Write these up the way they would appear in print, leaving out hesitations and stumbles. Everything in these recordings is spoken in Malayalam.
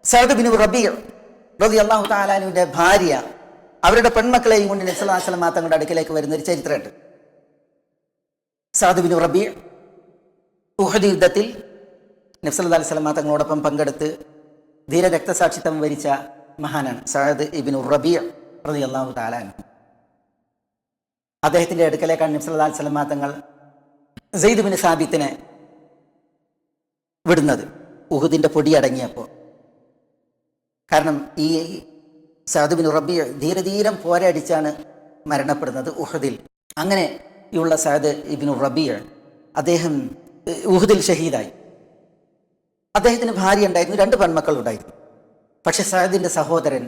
സഅദ് ബിൻ റബീഅ റളിയല്ലാഹു തആല അൻഹുവിന്റെ ഭാര്യ അവരുടെ പെൺമക്കളെയും കൊണ്ട് നബി സല്ലല്ലാഹു അലൈഹി വസല്ലം തങ്ങളുടെ അടുക്കലേക്ക് വരുന്ന ഒരു ചരിത്രമുണ്ട്. സഅദ് ബിൻ റബീഅ ഉഹദ് യുദ്ധത്തിൽ നബി സല്ലല്ലാഹു അലൈഹി വസല്ലം തങ്ങളോടൊപ്പം പങ്കെടുത്ത് ധീര രക്തസാക്ഷിത്വം വരിച്ച മഹാനാണ് സഅദ് ഇബ്നു റബീഅ റളിയല്ലാഹു തആല അൻഹു. അദ്ദേഹത്തിന്റെ അടുക്കലേക്കാണ് നബി സല്ലല്ലാഹു അലൈഹി വസല്ലം തങ്ങൾ സെയ്ദ് ബിൻ സാബിത്തിനെ വിടുന്നത് ഉഹുദിന്റെ പൊടി അടങ്ങിയപ്പോൾ. കാരണം ഈ സഅദ് ബിൻ റബീഅ ധീരധീരം പോരടിച്ചാണ് മരണപ്പെടുന്നത് ഉഹദിൽ. അങ്ങനെയുള്ള സഅദ് ഇബ്നു റബീഅ അദ്ദേഹം ഉഹദിൽ ഷഹീദായി. അദ്ദേഹത്തിന് ഭാര്യ ഉണ്ടായിരുന്നു, 2 പെൺമക്കൾ ഉണ്ടായിരുന്നു. പക്ഷെ സഅദിന്റെ സഹോദരൻ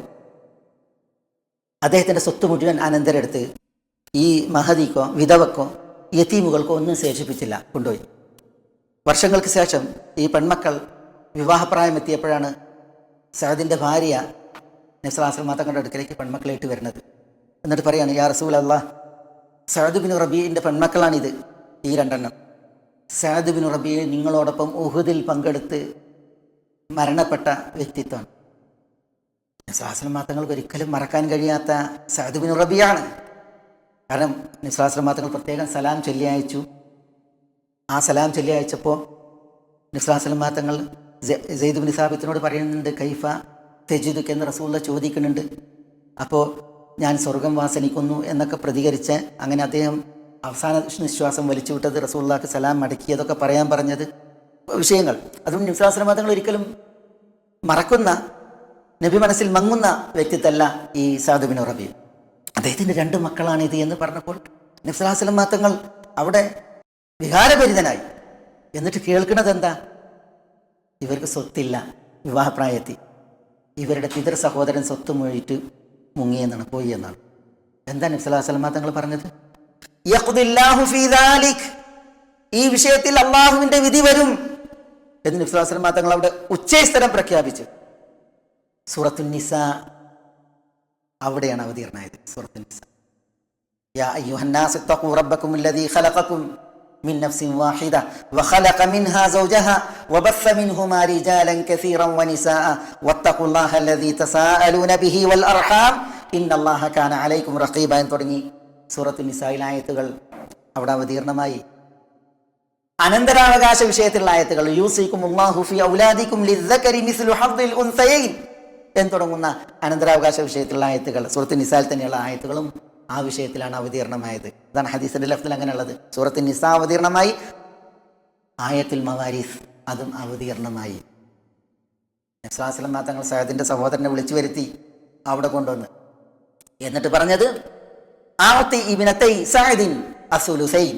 അദ്ദേഹത്തിന്റെ സ്വത്ത് മുഴുവൻ അനന്തരെടുത്ത് ഈ മഹദിക്കോ വിധവക്കോ യതീമുകൾക്കോ ഒന്നും ശേഷിപ്പിച്ചില്ല, കൊണ്ടുപോയി. വർഷങ്ങൾക്ക് ശേഷം ഈ പെൺമക്കൾ വിവാഹപ്രായം എത്തിയപ്പോഴാണ് സഅദിന്റെ ഭാര്യ നബി സല്ലല്ലാഹു അലൈഹി വസല്ലം തങ്ങളുടെ അടുക്കലേക്ക് പെൺമക്കളായിട്ട് വരുന്നത്. എന്നിട്ട് പറയാണ്, യാ റസൂലല്ലാഹ്, സഅദ് ബിൻ റബീഇന്റെ പെൺമക്കളാണിത്, ഈ 2 സഅദ് ബിൻ റബീഅ നിങ്ങളോടൊപ്പം ഉഹുദിൽ പങ്കെടുത്ത് മരണപ്പെട്ട വ്യക്തിത്വമാണ്. നബി സല്ലല്ലാഹു അലൈഹി വസല്ലം തങ്ങൾക്ക് ഒരിക്കലും മറക്കാൻ കഴിയാത്ത സഅദ് ബിൻ റബീഅയാണ്. കാരണം നബി സല്ലല്ലാഹു അലൈഹി വസല്ലം തങ്ങൾ പ്രത്യേകം സലാം ചൊല്ലി അയച്ചു. ആ സലാം ചൊല്ലി അയച്ചപ്പോൾ നബി സല്ലല്ലാഹു അലൈഹി വസല്ലം തങ്ങൾ സെയ്ദ് ബിൻ സാബിത്തിനോട് പറയുന്നുണ്ട്, കൈഫ തെജിദുക എന്ന് റസൂലുള്ള ചോദിക്കുന്നുണ്ട്. അപ്പോൾ ഞാൻ സ്വർഗം വാസനിക്കുന്നു എന്നൊക്കെ പ്രതികരിച്ച് അങ്ങനെ അദ്ദേഹം അവസാന നിശ്വാസം വലിച്ചു വിട്ടത്, റസൂലുള്ളാഹിക്ക് സലാം മടക്കിയതൊക്കെ പറയാൻ പറഞ്ഞത് വിഷയങ്ങൾ. അതുകൊണ്ട് നബി സല്ലല്ലാഹു അലൈഹി വസല്ലം തങ്ങൾ ഒരിക്കലും മറക്കുന്ന, നബി മനസ്സിൽ മങ്ങുന്ന വ്യക്തിത്വമല്ല ഈ സഅദ് ബിൻ റബീഅ. അദ്ദേഹത്തിൻ്റെ 2 മക്കളാണിത് എന്ന് പറഞ്ഞപ്പോൾ നബി സല്ലല്ലാഹു അലൈഹി വസല്ലം തങ്ങൾ അവിടെ വികാരഭരിതനായി. എന്നിട്ട് കേൾക്കുന്നത് എന്താ? ഇവർക്ക് സ്വത്തില്ല, വിവാഹപ്രായത്തിൽ ഇവരുടെ പിതൃ സഹോദരൻ സ്വത്ത് മൊഴിയിട്ട് മുങ്ങിയെന്നാണ്, പോയി എന്നാണ്. എന്താ നബി സല്ലല്ലാഹു അലൈഹി വസല്ലം തങ്ങൾ പറഞ്ഞത്? യഖ്ദില്ലാഹു ഫീ ദാലിക്, ഈ വിഷയത്തിൽ അള്ളാഹുവിന്റെ വിധി വരും എന്ന് നബി സല്ലല്ലാഹു അലൈഹി വസല്ലം തങ്ങൾ അവിടെ ഉച്ചസ്ഥരം പ്രഖ്യാപിച്ചു. സൂറത്തുൻ നിസാ അവിടെയാണ് അവതീർണമായത്. സൂറത്തുൻ നിസാ, യാ അയ്യുഹന്നാസ് ഇത്തഖൂ റബ്ബകുമുല്ലദീ ഖലഖകും من نفس واحدة وخلق منها زوجها وبث منهما رجالا كثيرا ونساء واتقوا الله الذي تساءلون به والأرحام إن الله كان عليكم رقيبا എന്ന് തുടങ്ങി സൂറത്തുൽ നിസായിലെ ആയത്തുകൾ അവിടെ അവതീർണമായി. അനന്തരാവകാശ വിഷയത്തിലുള്ള ആയത്തുകൾ, യൂസിക്കുമുല്ലാഹു ഫീ ഔലാദിക്കും ലിസ്സകരി മിസ്ലു ഹദ്ദിൽ ഉൻസയൈൻ എന്ന് തുടങ്ങുന്ന അനന്തരാവകാശ വിഷയത്തിലുള്ള ആയത്തുകൾ സൂറത്തുൽ നിസായിൽ തന്നെയുള്ള ആയത്തുകളും ആ വിഷയത്തിലാണ് അവതീർണമായത്. അതാണ് ഹദീസിന്റെ ലഫ്ദിൽ അങ്ങനെയുള്ളത്. സൂറത്തുൽ നിസാ അവതീർണമായി, ആയത്തുൽ മവാരിസ് അതും അവതീർണമായി. നബി സല്ലല്ലാഹു അലൈഹി വസല്ലം തങ്ങൾ സഅദിന്റെ സഹോദരനെ വിളിച്ചു വരുത്തി അവിടെ കൊണ്ടുവന്ന് എന്നിട്ട് പറഞ്ഞത്, ആഅതി ഇബ്നതൈ സഅദിൻ അസുലുസൈൻ,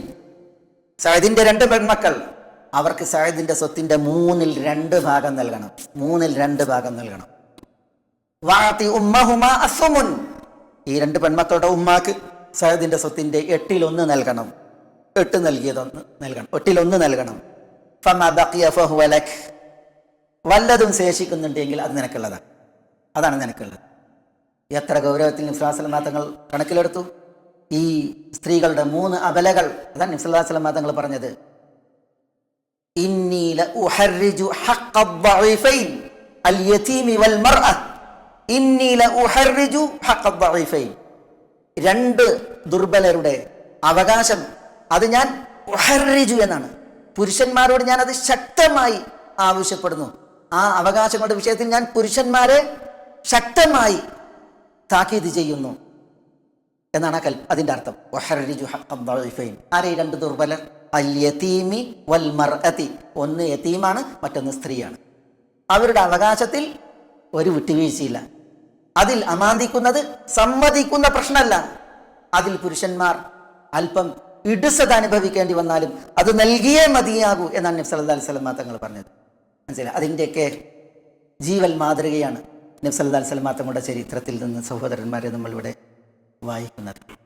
സഅദിന്റെ 2 പെൺമക്കൾ, അവർക്ക് സഅദിന്റെ സ്വത്തിന്റെ 3/2 ഭാഗം നൽകണം. 3/2 ഭാഗം നൽകണം. വഅതി ഉമ്മഹുമാ അസ്സുമുൻ, ഈ 2 പെൺമക്കളുടെ ഉമ്മാക്ക് സഅദിന്റെ സ്വത്തിന്റെ 8/1 നൽകണം. 8 നൽകിയതൊന്ന് നൽകണം, 8/1 നൽകണം. ഫമാ ബഖിയ ഫഹുവ ലക്, വല്ലതും ശേഷിക്കുന്നുണ്ടെങ്കിൽ അത് നിനക്കുള്ളതാണ്, അതാണ് നിനക്കുള്ളത്. എത്ര ഗൗരവത്തിൽ നബി സല്ലല്ലാഹു അലൈഹി വസല്ലം തങ്ങൾ കണക്കിലെടുത്തു. ഈ സ്ത്രീകളുടെ 3 അബലകൾ, അതാണ് നബി സല്ലല്ലാഹു അലൈഹി വസല്ലം തങ്ങൾ പറഞ്ഞത്, ഇന്നി ലഉഹർരിജു ഹഖ്ഖ അദ്ദഈഫൈൻ അൽ യതീമി വൽ മർഅ, ഇന്നി ലഉഹർരിജു ഹഖ്ഖ അദ്ദഈഫൈൻ, 2 ദുർബലരുടെ അവകാശം അത് ഞാൻ ഉഹർരിജു എന്നാണ്, പുരുഷന്മാരോട് ഞാൻ അത് ശക്തമായി ആവശ്യപ്പെടുന്നു. ആ അവകാശങ്ങളുടെ വിഷയത്തിൽ ഞാൻ പുരുഷന്മാരെ ശക്തമായി താക്കീത് ചെയ്യുന്നു എന്നാണ് അതിൻ്റെ അർത്ഥം. ഉഹർരിജു ഹഖ്ഖ അദ്ദഈഫൈൻ, ആരെ 2 ദുർബലർ? അൽ യതീമി വൽ മർഅതി, ഒന്ന് യതീമാണ്, മറ്റൊന്ന് സ്ത്രീയാണ്. അവരുടെ അവകാശത്തിൽ ഒരു വിട്ടുവീഴ്ചയില്ല. അതിൽ അമാന്തിക്കുന്നത് സമ്മതിക്കുന്ന പ്രശ്നമല്ല. അതിൽ പുരുഷന്മാർ അല്പം ഇടുസത അനുഭവിക്കേണ്ടി വന്നാലും അത് നൽകിയേ മതിയാകൂ എന്നാണ് നബി സല്ലല്ലാഹു അലൈഹി വസല്ലം തങ്ങൾ പറഞ്ഞത്. മനസ്സിലായി? അതിൻ്റെയൊക്കെ ജീവൽ മാതൃകയാണ് നബി സല്ലല്ലാഹു അലൈഹി വസല്ലം തങ്ങളുടെ ചരിത്രത്തിൽ നിന്ന് സഹോദരന്മാരെ നമ്മളിവിടെ വായിക്കുന്നത്.